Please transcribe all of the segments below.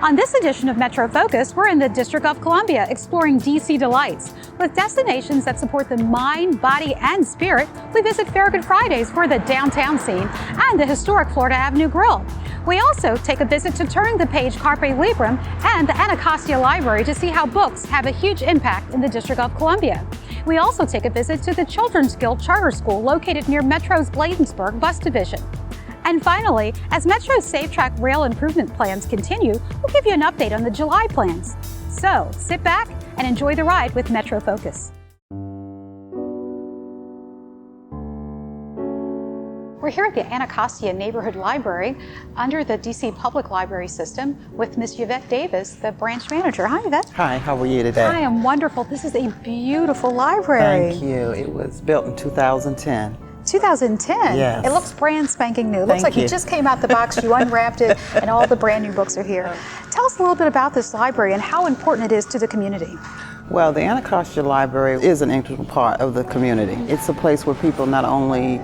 On this edition of Metro Focus, we're in the District of Columbia exploring DC delights. With destinations that support the mind, body, and spirit, we visit Farragut Fridays for the downtown scene and the historic Florida Avenue Grill. We also take a visit to Turning the Page Carpe Librum and the Anacostia Library to see how books have a huge impact in the District of Columbia. We also take a visit to the Children's Guild Charter School located near Metro's Bladensburg Bus Division. And finally, as Metro's SafeTrack rail improvement plans continue, we'll give you an update on the July plans. So sit back and enjoy the ride with Metro Focus. We're here at the Anacostia Neighborhood Library under the DC Public Library System with Ms. Yvette Davis, the branch manager. Hi, Yvette. Hi, how are you today? I am wonderful. This is a beautiful library. Thank you. It was built in 2010. 2010? Yes. It looks brand spanking new. It looks like it just came out the box, you unwrapped it, and all the brand new books are here. Tell us a little bit about this library and how important it is to the community. Well, the Anacostia Library is an integral part of the community. It's a place where people not only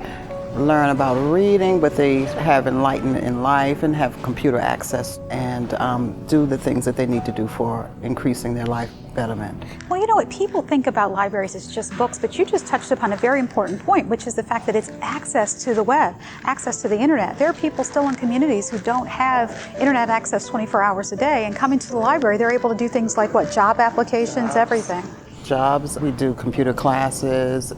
learn about reading, but they have enlightenment in life and have computer access and do the things that they need to do for increasing their life betterment. Well, you know what, people think about libraries as just books, but you just touched upon a very important point, which is the fact that it's access to the web, access to the internet. There are people still in communities who don't have internet access 24 hours a day, and coming to the library, they're able to do things like what, job applications, everything. Jobs, we do computer classes,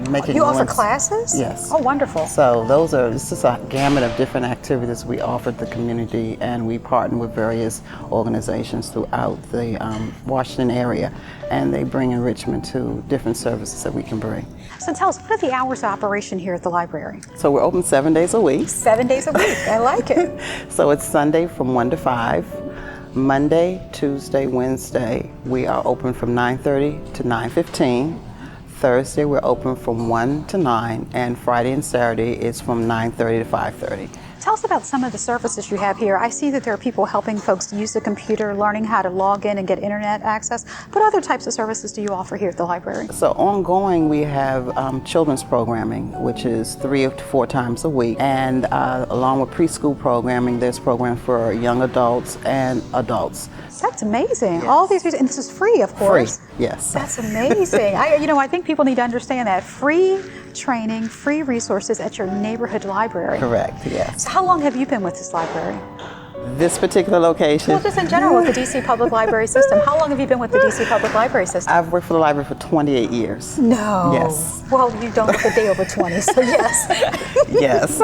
making You offer classes? Yes. Oh, wonderful. So this is a gamut of different activities we offer the community, and we partner with various organizations throughout the Washington area, and they bring enrichment to different services that we can bring. So tell us, what are the hours of operation here at the library? So we're open 7 days a week. 7 days a week, I like it. So it's Sunday from 1 to 5. Monday, Tuesday, Wednesday, we are open from 9:30 to 9:15. Thursday, we're open from 1 to 9, and Friday and Saturday is from 9:30 to 5:30. Tell us about some of the services you have here. I see that there are people helping folks use the computer, learning how to log in and get internet access. What other types of services do you offer here at the library? So ongoing, we have children's programming, which is 3 to 4 times a week. And along with preschool programming, there's programs for young adults and adults. That's amazing. Yes. All these, and this is free, of course. Free, yes. That's amazing. I think people need to understand that. Free training, free resources at your neighborhood library. Correct, yes. So how long have you been with this library? This particular location? Well, just in general with the DC Public Library System. How long have you been with the DC Public Library System? I've worked for the library for 28 years. No. Yes. Well, you don't look a day over 20, so yes. Yes.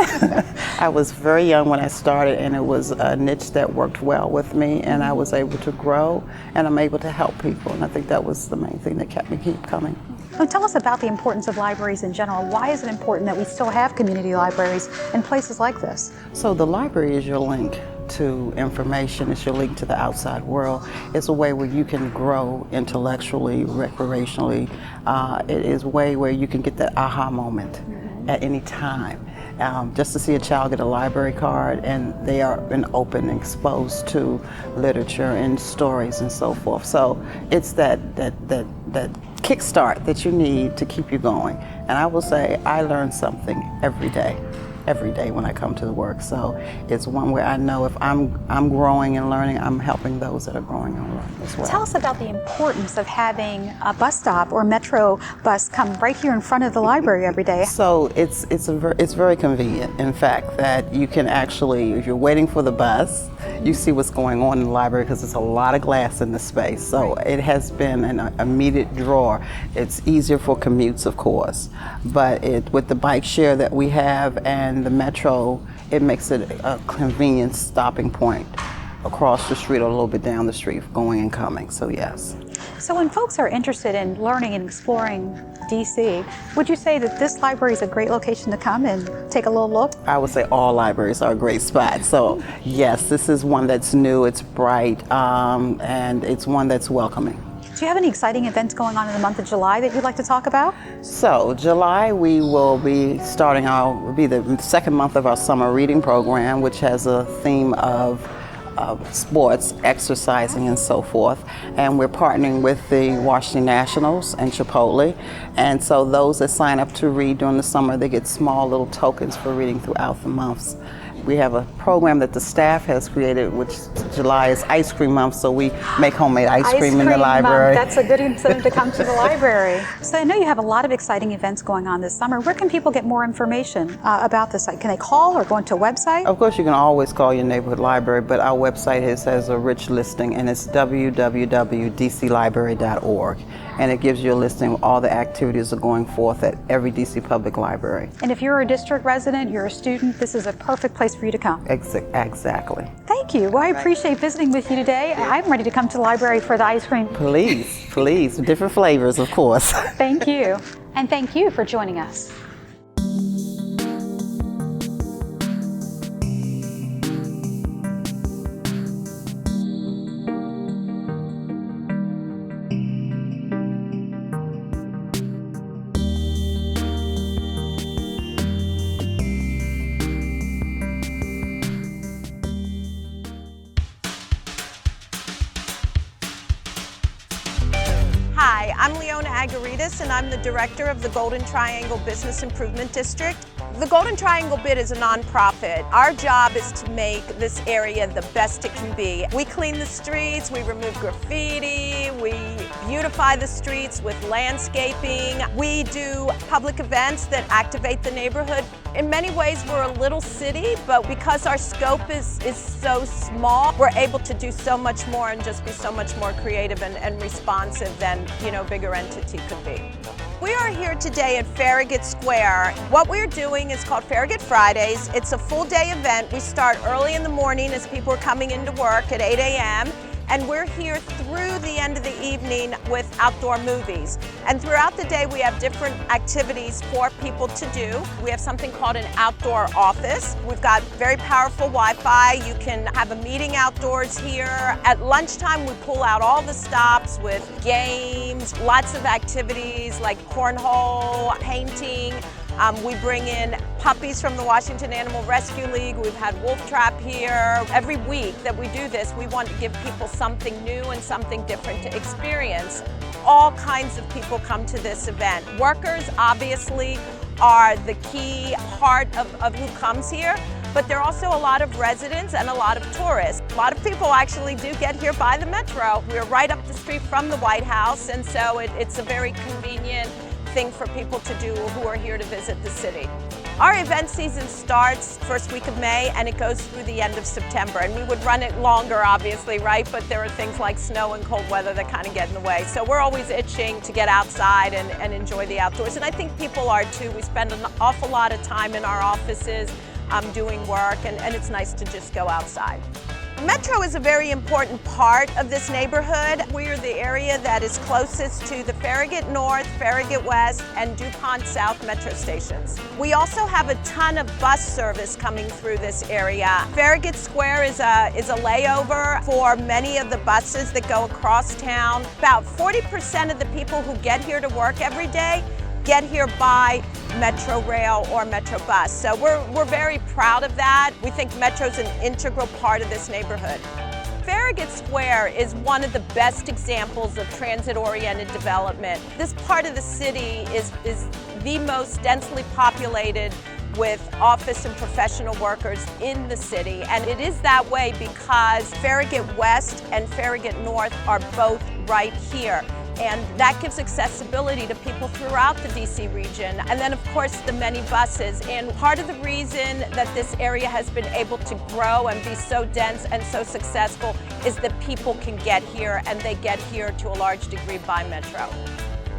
I was very young when I started, and it was a niche that worked well with me, and I was able to grow, and I'm able to help people, and I think that was the main thing that kept me keep coming. Well, tell us about the importance of libraries in general. Why is it important that we still have community libraries in places like this? So the library is your link to information. It's your link to the outside world. It's a way where you can grow intellectually, recreationally. It is a way where you can get that aha moment at any time. Just to see a child get a library card and they are been open and exposed to literature and stories and so forth. So it's that kickstart that you need to keep you going. And I will say I learn something every day when I come to the work. So it's one where I know if I'm growing and learning, I'm helping those that are growing and learning as well. Tell us about the importance of having a bus stop or metro bus come right here in front of the library every day. So it's very convenient. In fact, that you can actually, if you're waiting for the bus, you see what's going on in the library because there's a lot of glass in the space. So it has been an immediate draw. It's easier for commutes, of course, but with the bike share that we have and the metro, it makes it a convenient stopping point across the street or a little bit down the street, going and coming. So yes. So when folks are interested in learning and exploring DC, would you say that this library is a great location to come and take a little look? I would say all libraries are a great spot. So yes, this is one that's new, it's bright, and it's one that's welcoming. Do you have any exciting events going on in the month of July that you'd like to talk about? So July, we will be starting the second month of our summer reading program, which has a theme of sports, exercising, and so forth. And we're partnering with the Washington Nationals and Chipotle. And so those that sign up to read during the summer, they get small little tokens for reading throughout the months. We have a program that the staff has created, which July is ice cream month, so we make homemade ice cream in the library. That's a good incentive to come to the library. So I know you have a lot of exciting events going on this summer. Where can people get more information about this site? Can they call or go into a website? Of course, you can always call your neighborhood library, but our website has a rich listing, and it's www.dclibrary.org. And it gives you a listing of all the activities that are going forth at every DC Public Library. And if you're a district resident, you're a student, this is a perfect place for you to come. Exactly. Thank you. Well, I appreciate visiting with you today. I'm ready to come to the library for the ice cream. Please. Different flavors, of course. Thank you. And thank you for joining us. Hi, I'm Leona Agaritas, and I'm the director of the Golden Triangle Business Improvement District. The Golden Triangle BID is a nonprofit. Our job is to make this area the best it can be. We clean the streets, we remove graffiti, we beautify the streets with landscaping. We do public events that activate the neighborhood. In many ways, we're a little city, but because our scope is so small, we're able to do so much more and just be so much more creative and responsive than, a bigger entity could be. We are here today at Farragut Square. What we're doing is called Farragut Fridays. It's a full day event. We start early in the morning as people are coming into work at 8 a.m. And we're here through the end of the evening with outdoor movies. And throughout the day, we have different activities for people to do. We have something called an outdoor office. We've got very powerful Wi-Fi. You can have a meeting outdoors here. At lunchtime, we pull out all the stops with games, lots of activities like cornhole, painting. We bring in puppies from the Washington Animal Rescue League. We've had wolf trap here. Every week that we do this, we want to give people something new and something different to experience. All kinds of people come to this event. Workers, obviously, are the key part of who comes here, but there are also a lot of residents and a lot of tourists. A lot of people actually do get here by the metro. We're right up the street from the White House, and so it's a very convenient thing for people to do who are here to visit the city. Our event season starts first week of May and it goes through the end of September. And we would run it longer, obviously, right? But there are things like snow and cold weather that kind of get in the way. So we're always itching to get outside and enjoy the outdoors. And I think people are too. We spend an awful lot of time in our offices doing work, and it's nice to just go outside. Metro is a very important part of this neighborhood. We are the area that is closest to the Farragut North, Farragut West, and DuPont South metro stations. We also have a ton of bus service coming through this area. Farragut Square is a layover for many of the buses that go across town. About 40% of the people who get here to work every day get here by Metro Rail or Metro Bus. So we're very proud of that. We think Metro's an integral part of this neighborhood. Farragut Square is one of the best examples of transit-oriented development. This part of the city is the most densely populated with office and professional workers in the city. And it is that way because Farragut West and Farragut North are both right here. And that gives accessibility to people throughout the DC region. And then, of course, the many buses. And part of the reason that this area has been able to grow and be so dense and so successful is that people can get here, and they get here to a large degree by Metro.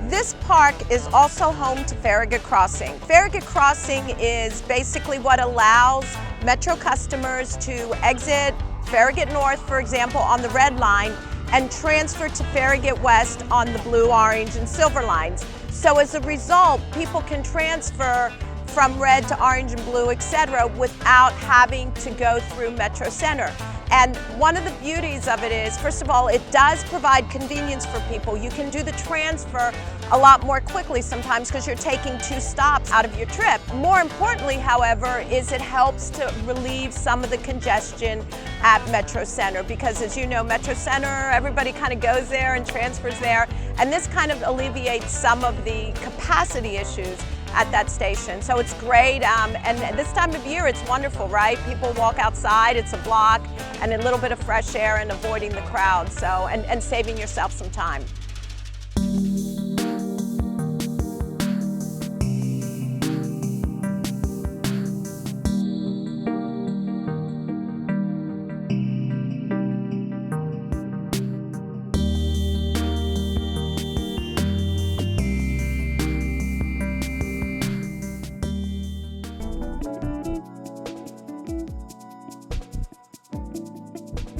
This park is also home to Farragut Crossing. Farragut Crossing is basically what allows Metro customers to exit Farragut North, for example, on the red line, and transfer to Farragut West on the blue, orange, and silver lines. So as a result, people can transfer from red to orange and blue, etc., without having to go through Metro Center. And one of the beauties of it is, first of all, it does provide convenience for people. You can do the transfer a lot more quickly sometimes because you're taking 2 stops out of your trip. More importantly, however, is it helps to relieve some of the congestion at Metro Center, because as you know, Metro Center, everybody kind of goes there and transfers there, and this kind of alleviates some of the capacity issues at that station. So it's great, and this time of year it's wonderful, right? People walk outside, it's a block, and a little bit of fresh air and avoiding the crowd, so and saving yourself some time.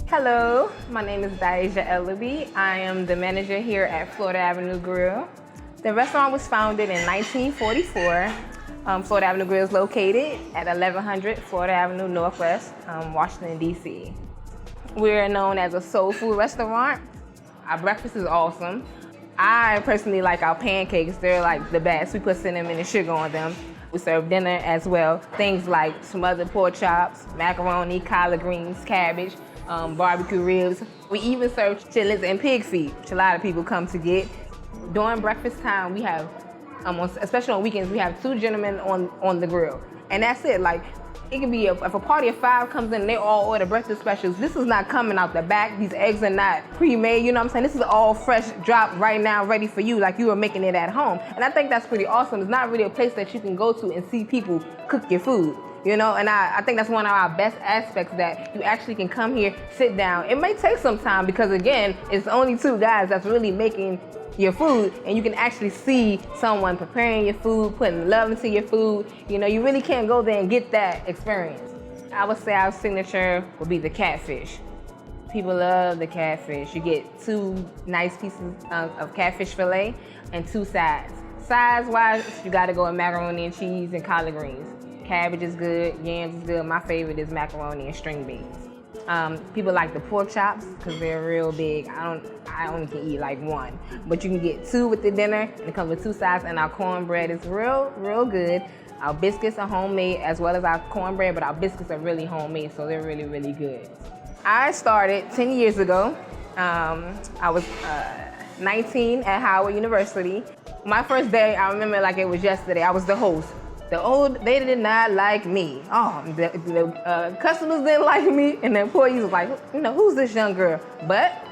Hello, my name is Daisha Ellaby. I am the manager here at Florida Avenue Grill. The restaurant was founded in 1944. Florida Avenue Grill is located at 1100 Florida Avenue Northwest, Washington, D.C. We're known as a soul food restaurant. Our breakfast is awesome. I personally like our pancakes. They're like the best. We put cinnamon and sugar on them. We serve dinner as well. Things like smothered pork chops, macaroni, collard greens, cabbage, barbecue ribs. We even serve chitlins and pig feet, which a lot of people come to get. During breakfast time, we have, especially on weekends, we have 2 gentlemen on the grill. And that's it. Like, it can be, if a party of 5 comes in, they all order breakfast specials. This is not coming out the back. These eggs are not pre-made, you know what I'm saying? This is all fresh, dropped right now, ready for you, like you were making it at home. And I think that's pretty awesome. It's not really a place that you can go to and see people cook your food. You know, and I think that's one of our best aspects, that you actually can come here, sit down. It may take some time because, again, it's only 2 guys that's really making your food, and you can actually see someone preparing your food, putting love into your food. You know, you really can't go there and get that experience. I would say our signature would be the catfish. People love the catfish. You get 2 nice pieces of catfish fillet and 2 sides. Sides-wise, you gotta go with macaroni and cheese and collard greens. Cabbage is good, yams is good. My favorite is macaroni and string beans. People like the pork chops because they're real big. I only can eat like 1, but you can get 2 with the dinner, and it comes with 2 sides. And our cornbread is real good. Our biscuits are homemade as well as our cornbread, but our biscuits are really homemade, so they're really good. I started 10 years ago. I was 19 at Howard University. My first day, I remember like it was yesterday. I was the host. They did not like me. The customers didn't like me, and the employees was like, you know, who's this young girl? But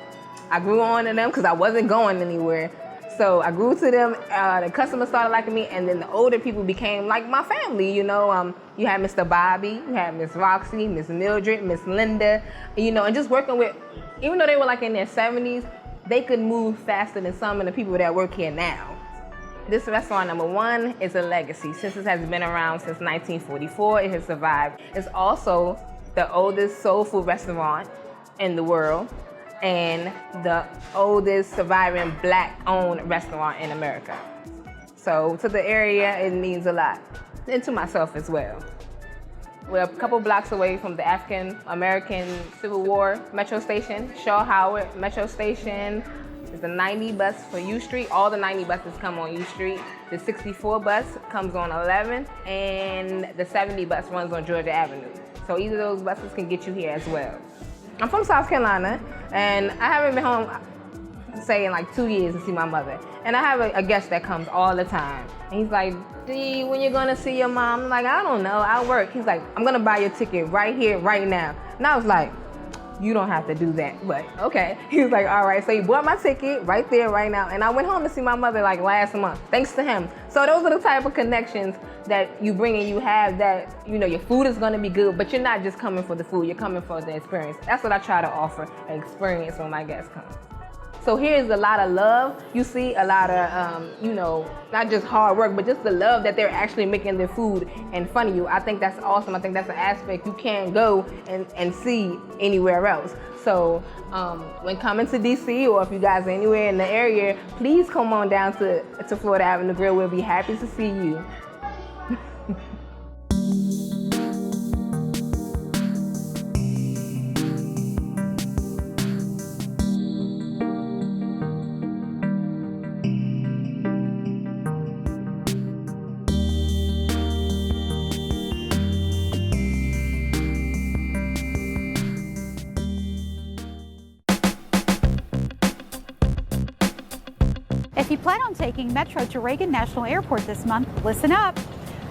I grew on to them because I wasn't going anywhere. So I grew to them. The customers started liking me, and then the older people became like my family. You know, you had Mr. Bobby, you had Miss Roxy, Miss Mildred, Miss Linda. You know, and just working with, even though they were like in their 70s, they could move faster than some of the people that work here now. This restaurant, number 1, is a legacy. Since it has been around since 1944, it has survived. It's also the oldest soul food restaurant in the world and the oldest surviving Black-owned restaurant in America. So to the area, it means a lot, and to myself as well. We're a couple blocks away from the African-American Civil War Metro Station, Shaw Howard Metro Station. There's the 90 bus for U Street. All the 90 buses come on U Street. The 64 bus comes on 11th, and the 70 bus runs on Georgia Avenue. So either of those buses can get you here as well. I'm from South Carolina, and I haven't been home, say, in like 2 years to see my mother. And I have a guest that comes all the time. And he's like, Dee, when you gonna see your mom? I'm like, I don't know, I work. He's like, I'm gonna buy your ticket right here, right now. And I was like, you don't have to do that, but okay. He was like, all right, so he bought my ticket right there, right now, and I went home to see my mother like last month, thanks to him. So those are the type of connections that you bring and you have, that, you know, your food is gonna be good, but you're not just coming for the food, you're coming for the experience. That's what I try to offer, an experience when my guests come. So here's a lot of love. You see a lot of, you know, not just hard work, but just the love that they're actually making their food in front of you. I think that's awesome. I think that's an aspect you can't go and see anywhere else. So when coming to DC, or if you guys are anywhere in the area, please come on down to Florida Avenue Grill. We'll be happy to see you. If you plan on taking Metro to Reagan National Airport this month, listen up.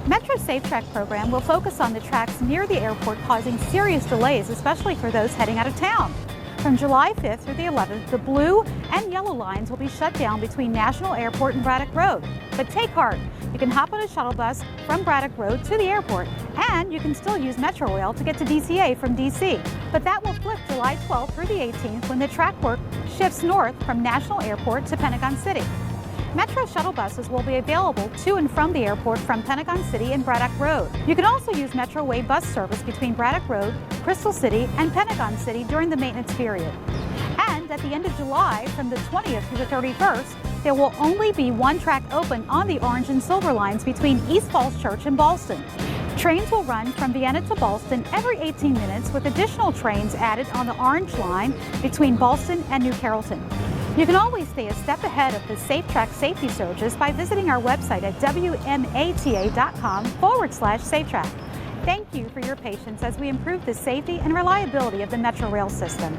Metro's SafeTrack program will focus on the tracks near the airport, causing serious delays, especially for those heading out of town. From July 5th through the 11th, the blue and yellow lines will be shut down between National Airport and Braddock Road. But take heart, you can hop on a shuttle bus from Braddock Road to the airport, and you can still use Metro Rail to get to DCA from DC. But that will flip July 12th through the 18th when the track work shifts north from National Airport to Pentagon City. Metro shuttle buses will be available to and from the airport from Pentagon City and Braddock Road. You can also use Metro Way bus service between Braddock Road, Crystal City, and Pentagon City during the maintenance period. And at the end of July, from the 20th to the 31st, there will only be one track open on the orange and silver lines between East Falls Church and Ballston. Trains will run from Vienna to Ballston every 18 minutes, with additional trains added on the orange line between Ballston and New Carrollton. You can always stay a step ahead of the SafeTrack safety surges by visiting our website at wmata.com/SafeTrack. Thank you for your patience as we improve the safety and reliability of the Metro Rail system.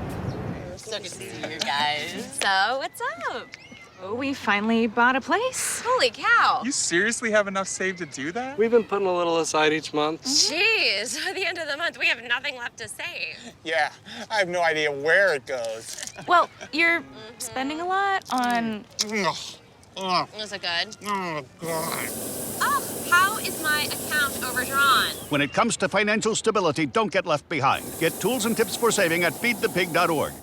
So good to see you guys. So, what's up? Oh, we finally bought a place. Holy cow. You seriously have enough saved to do that? We've been putting a little aside each month. Jeez, at the end of the month, we have nothing left to save. Yeah, I have no idea where it goes. Well, you're spending a lot on... Is it good? Oh, God. Oh, how is my account overdrawn? When it comes to financial stability, don't get left behind. Get tools and tips for saving at feedthepig.org.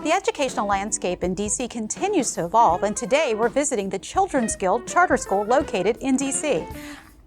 The educational landscape in DC continues to evolve, and today we're visiting the Children's Guild Charter School located in DC.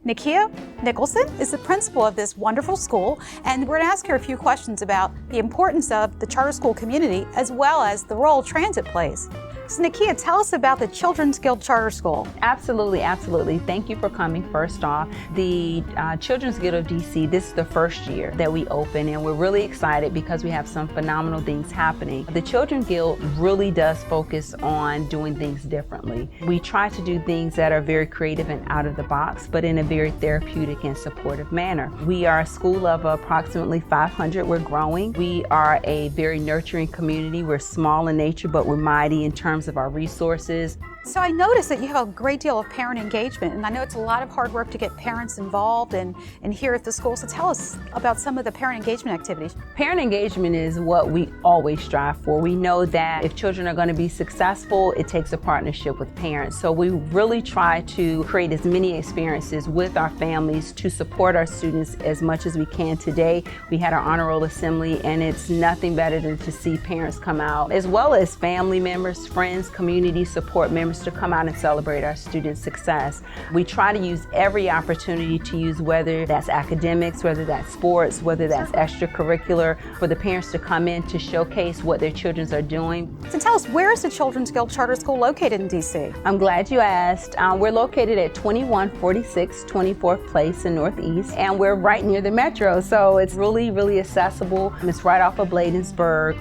Nakia Nicholson is the principal of this wonderful school, and we're going to ask her a few questions about the importance of the charter school community as well as the role transit plays. So Nakia, tell us about the Children's Guild Charter School. Absolutely, absolutely. Thank you for coming first off. The Children's Guild of DC, this is the first year that we open, and we're really excited because we have some phenomenal things happening. The Children's Guild really does focus on doing things differently. We try to do things that are very creative and out of the box, but in a very therapeutic and supportive manner. We are a school of approximately 500. We're growing. We are a very nurturing community. We're small in nature, but we're mighty in terms of our resources. So I noticed that you have a great deal of parent engagement, and I know it's a lot of hard work to get parents involved and here at the school. So tell us about some of the parent engagement activities. Parent engagement is what we always strive for. We know that if children are going to be successful, it takes a partnership with parents. So we really try to create as many experiences with our families to support our students as much as we can. Today, we had our honor roll assembly, and it's nothing better than to see parents come out, as well as family members, friends, community support members, to come out and celebrate our students' success. We try to use every opportunity to use, whether that's academics, whether that's sports, whether that's extracurricular, for the parents to come in to showcase what their children are doing. So tell us, where is the Children's Guild Charter School located in DC? I'm glad you asked. We're located at 2146 24th Place in Northeast, and we're right near the Metro, so it's really, really accessible. It's right off of Bladensburg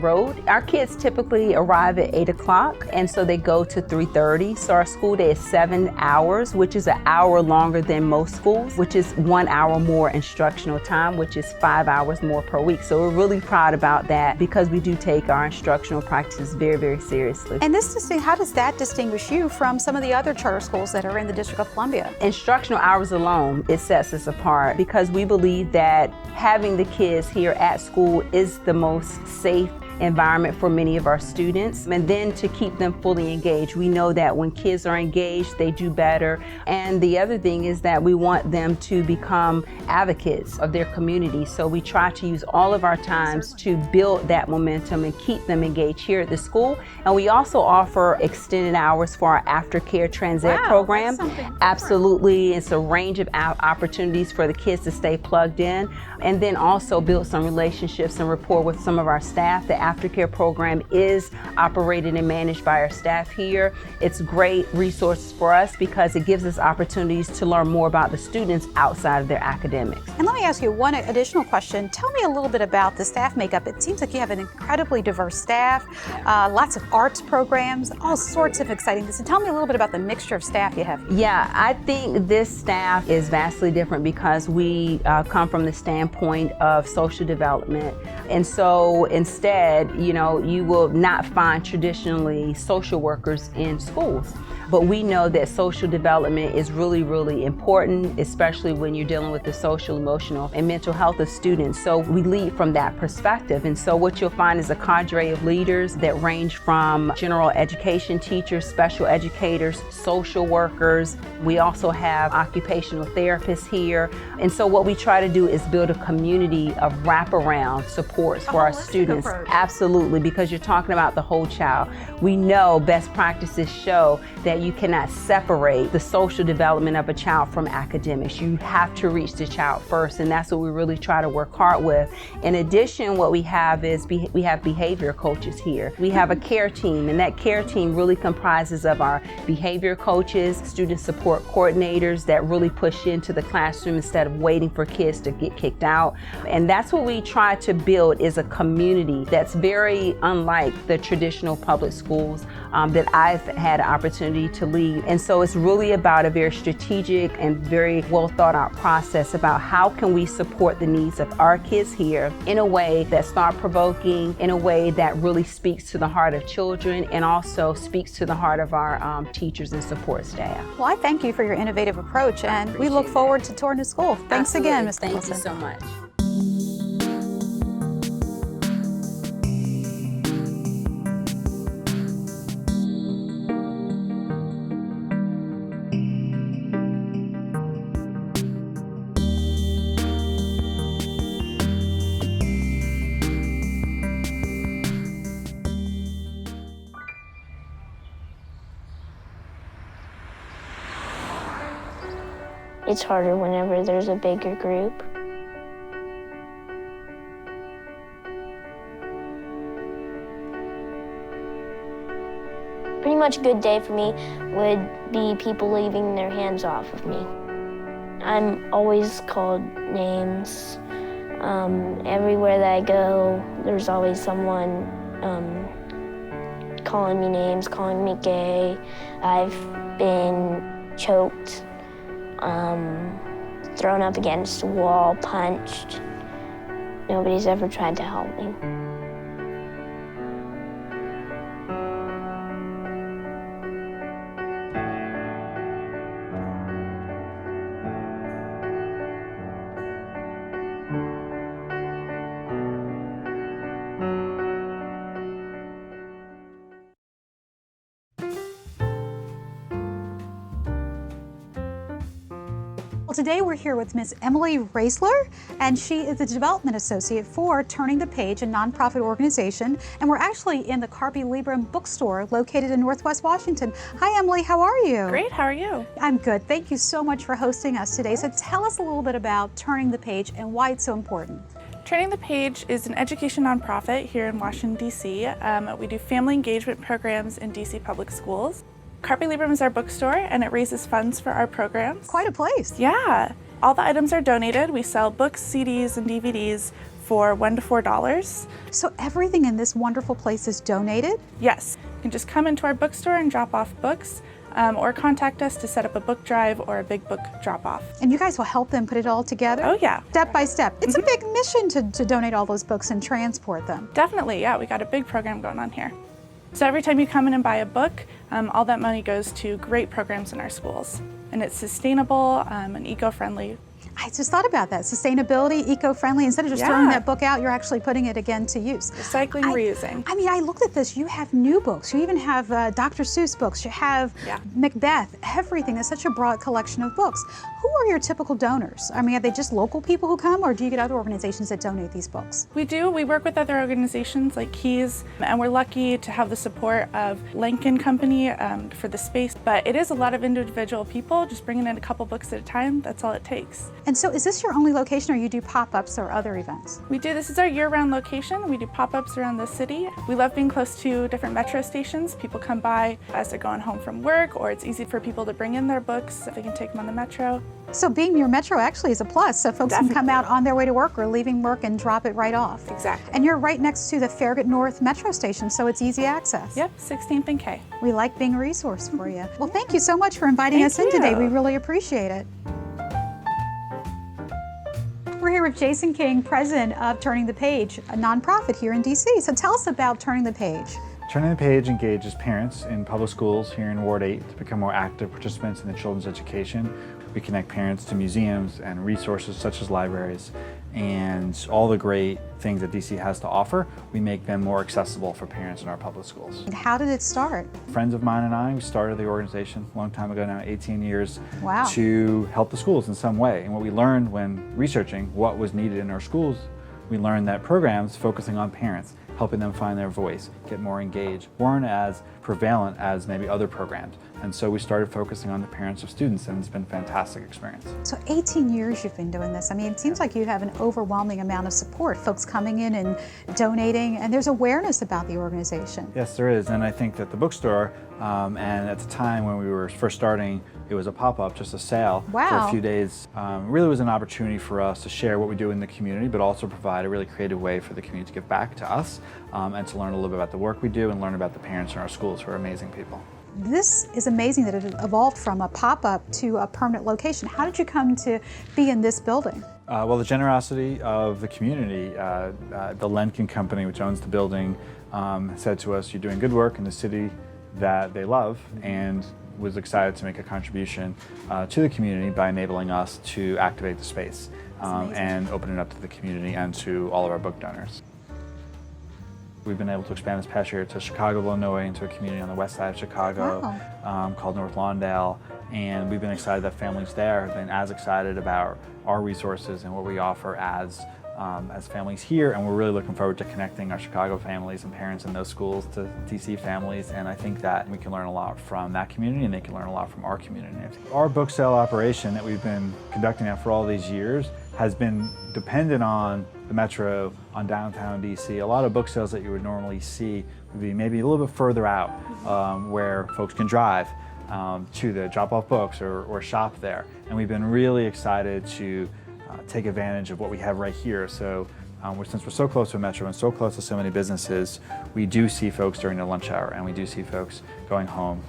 Road. Our kids typically arrive at 8 o'clock, and so they go to 3:30. So our school day is 7 hours, which is an hour longer than most schools, which is 1 hour more instructional time, which is 5 hours more per week. So we're really proud about that because we do take our instructional practices very, very seriously. And how does that distinguish you from some of the other charter schools that are in the District of Columbia? Instructional hours alone, it sets us apart because we believe that having the kids here at school is the most safe environment for many of our students, and then to keep them fully engaged. We know that when kids are engaged, they do better. And the other thing is that we want them to become advocates of their community. So we try to use all of our times to build that momentum and keep them engaged here at the school. And we also offer extended hours for our aftercare transit program. Absolutely. It's a range of opportunities for the kids to stay plugged in, and then also build some relationships and rapport with some of our staff. The aftercare program is operated and managed by our staff here. It's great resources for us because it gives us opportunities to learn more about the students outside of their academics. And let me ask you one additional question. Tell me a little bit about the staff makeup. It seems like you have an incredibly diverse staff, lots of arts programs, all sorts of exciting things. So tell me a little bit about the mixture of staff you have. Yeah, I think this staff is vastly different because we come from the standpoint of social development. And so instead, you will not find traditionally social workers in schools. But we know that social development is really, really important, especially when you're dealing with the social, emotional, and mental health of students. So we lead from that perspective. And so what you'll find is a cadre of leaders that range from general education teachers, special educators, social workers. We also have occupational therapists here. And so what we try to do is build a community of wraparound supports for our students. Approach. Absolutely, because you're talking about the whole child. We know best practices show that you cannot separate the social development of a child from academics. You have to reach the child first, and that's what we really try to work hard with. In addition, what we have is we have behavior coaches here. We have a care team, and that care team really comprises of our behavior coaches, student support coordinators that really push into the classroom instead of waiting for kids to get kicked out. And that's what we try to build, is a community that's very unlike the traditional public schools that I've had an opportunity to lead. And so it's really about a very strategic and very well thought out process about how can we support the needs of our kids here in a way that's thought-provoking, in a way that really speaks to the heart of children and also speaks to the heart of our teachers and support staff. Well, I thank you for your innovative approach, and we look forward to touring the school. Thanks again, Ms. Thank Nicholson. you so much. It's harder whenever there's a bigger group. Pretty much a good day for me would be people leaving their hands off of me. I'm always called names. Everywhere that I go, there's always someone calling me names, calling me gay. I've been choked, thrown up against a wall, punched. Nobody's ever tried to help me. Well, today we're here with Ms. Emily Raisler, and she is the Development Associate for Turning the Page, a nonprofit organization, and we're actually in the Carpe Librum bookstore located in Northwest Washington. Hi, Emily, how are you? Great, how are you? I'm good. Thank you so much for hosting us today. So tell us a little bit about Turning the Page and why it's so important. Turning the Page is an education nonprofit here in Washington, D.C. We do family engagement programs in D.C. public schools. Carpe Librum is our bookstore, and it raises funds for our programs. Quite a place. Yeah. All the items are donated. We sell books, CDs, and DVDs for $1 to $4. So everything in this wonderful place is donated? Yes. You can just come into our bookstore and drop off books, or contact us to set up a book drive or a big book drop-off. And you guys will help them put it all together? Oh, yeah. Step by step. It's a big mission to donate all those books and transport them. Definitely, yeah. We got a big program going on here. So every time you come in and buy a book, all that money goes to great programs in our schools. And it's sustainable and eco-friendly. I just thought about that. Sustainability, eco-friendly. Instead of just throwing that book out, you're actually putting it again to use. Recycling, reusing. I mean, I looked at this. You have new books. You even have Dr. Seuss books. You have Macbeth, everything. It's such a broad collection of books. Who are your typical donors? I mean, are they just local people who come, or do you get other organizations that donate these books? We do. We work with other organizations like Keys, and we're lucky to have the support of Lincoln Company for the space. But it is a lot of individual people just bringing in a couple books at a time. That's all it takes. And so is this your only location, or you do pop-ups or other events? We do. This is our year-round location. We do pop-ups around the city. We love being close to different metro stations. People come by as they're going home from work, or it's easy for people to bring in their books if they can take them on the metro. So being near metro actually is a plus, so folks can come out on their way to work or leaving work and drop it right off. Exactly. And you're right next to the Farragut North metro station, so it's easy access. Yep, 16th and K. We like being a resource for you. Well, thank you so much for inviting us in today. We really appreciate it. We're here with Jason King, president of Turning the Page, a nonprofit here in DC. So tell us about Turning the Page. Turning the Page engages parents in public schools here in Ward 8 to become more active participants in the children's education. We connect parents to museums and resources such as libraries, and all the great things that DC has to offer, we make them more accessible for parents in our public schools. And how did it start? Friends of mine and I, we started the organization a long time ago now, 18 years, wow, to help the schools in some way. And what we learned when researching what was needed in our schools, we learned that programs focusing on parents, helping them find their voice, get more engaged, weren't as prevalent as maybe other programs. And so we started focusing on the parents of students, and it's been a fantastic experience. So 18 years you've been doing this. I mean, it seems like you have an overwhelming amount of support, folks coming in and donating, and there's awareness about the organization. Yes, there is, and I think that the bookstore, and at the time when we were first starting, it was a pop-up, just a sale for a few days. Really was an opportunity for us to share what we do in the community, but also provide a really creative way for the community to give back to us, and to learn a little bit about the work we do and learn about the parents in our schools who are amazing people. This is amazing that it evolved from a pop-up to a permanent location. How did you come to be in this building? Well, the generosity of the community. The Lenkin Company, which owns the building, said to us, you're doing good work in the city that they love, and was excited to make a contribution to the community by enabling us to activate the space and open it up to the community and to all of our book donors. We've been able to expand this past year to Chicago, Illinois, into a community on the west side of Chicago called North Lawndale, and we've been excited that families there have been as excited about our resources and what we offer as families here, and we're really looking forward to connecting our Chicago families and parents in those schools to DC families, and I think that we can learn a lot from that community and they can learn a lot from our community. Our book sale operation that we've been conducting now for all these years has been dependent on the metro, on downtown DC. A lot of book sales that you would normally see would be maybe a little bit further out where folks can drive to drop off books or shop there, and we've been really excited to take advantage of what we have right here. So since we're so close to a metro and so close to so many businesses, we do see folks during the lunch hour, and we do see folks going home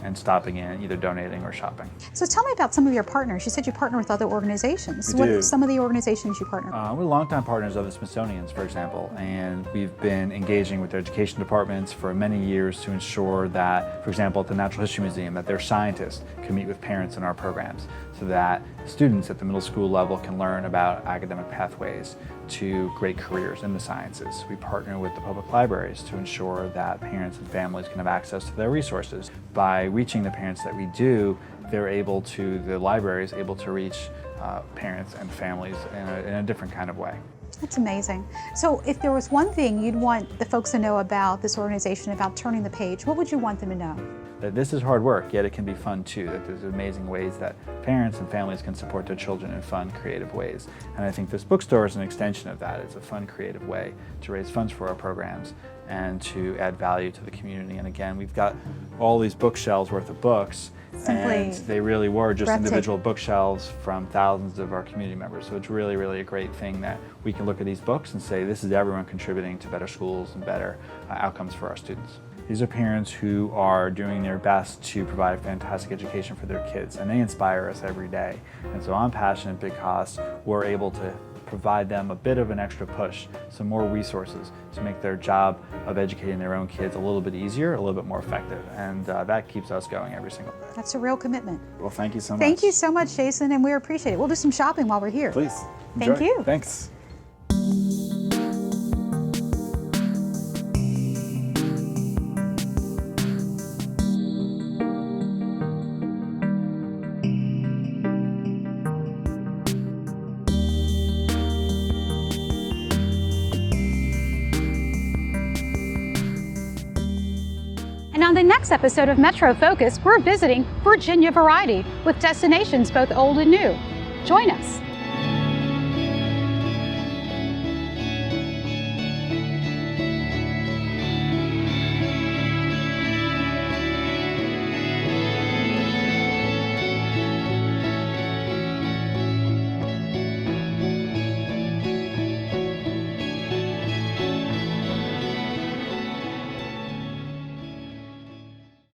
and stopping in, either donating or shopping. So tell me about some of your partners. You said you partner with other organizations. We What do. are some of the organizations you partner with? We're longtime partners of the Smithsonian's, for example, and we've been engaging with their education departments for many years to ensure that, for example, at the Natural History Museum, that their scientists can meet with parents in our programs so that students at the middle school level can learn about academic pathways to great careers in the sciences. We partner with the public libraries to ensure that parents and families can have access to their resources. By reaching the parents that we do, the library is able to reach parents and families in a different kind of way. That's amazing. So if there was one thing you'd want the folks to know about this organization, about Turning the Page, what would you want them to know? That this is hard work, yet it can be fun too, that there's amazing ways that parents and families can support their children in fun, creative ways. And I think this bookstore is an extension of that. It's a fun, creative way to raise funds for our programs and to add value to the community. And again, we've got all these bookshelves worth of books, and they really were just individual bookshelves from thousands of our community members. So it's really, really a great thing that we can look at these books and say, this is everyone contributing to better schools and better outcomes for our students. These are parents who are doing their best to provide a fantastic education for their kids, and they inspire us every day. And so I'm passionate because we're able to provide them a bit of an extra push, some more resources to make their job of educating their own kids a little bit easier, a little bit more effective, and that keeps us going every single day. That's a real commitment. Well, thank you so much. Thank you so much, Jason, and we appreciate it. We'll do some shopping while we're here. Please. Thank you. Thanks. And on the next episode of Metro Focus, we're visiting Virginia Variety with destinations both old and new. Join us.